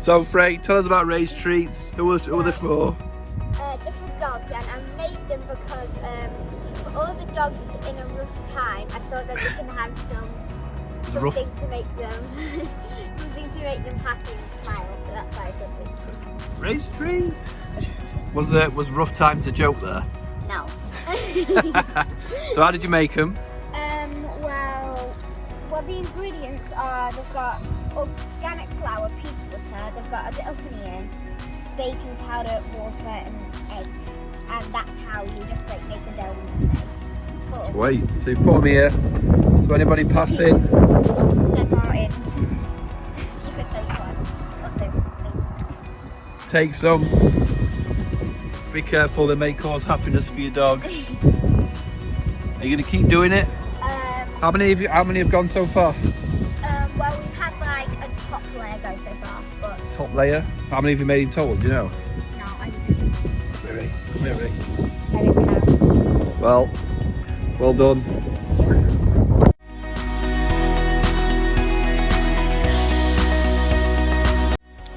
So Frey, tell us about raised treats. Who are they for? Different dogs, and I made them because for all the dogs in a rough time, I thought that they can have something to make them something to make them happy and smile. So that's why I did raised treats. Raised treats? Was rough times a joke there? No. So how did you make them? Well, the ingredients are, they've got organic flour, peanut butter, they've got a bit of honey in, baking powder, water and eggs, and that's how you just like make a dough and then they Sweet. So you put them here, so anybody passing? St. Martin's. You could take one or two. Take some. Be careful, they may cause happiness for your dog. Are you going to keep doing it? How many have gone so far? Well, we've had like a top layer go so far, but... Top layer? How many have you made in total, do you know? No, I didn't. Really? Come here, Rick. I didn't know. Well done.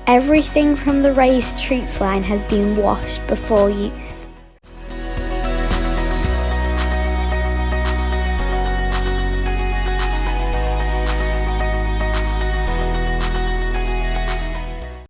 Everything from the raised treats line has been washed before use.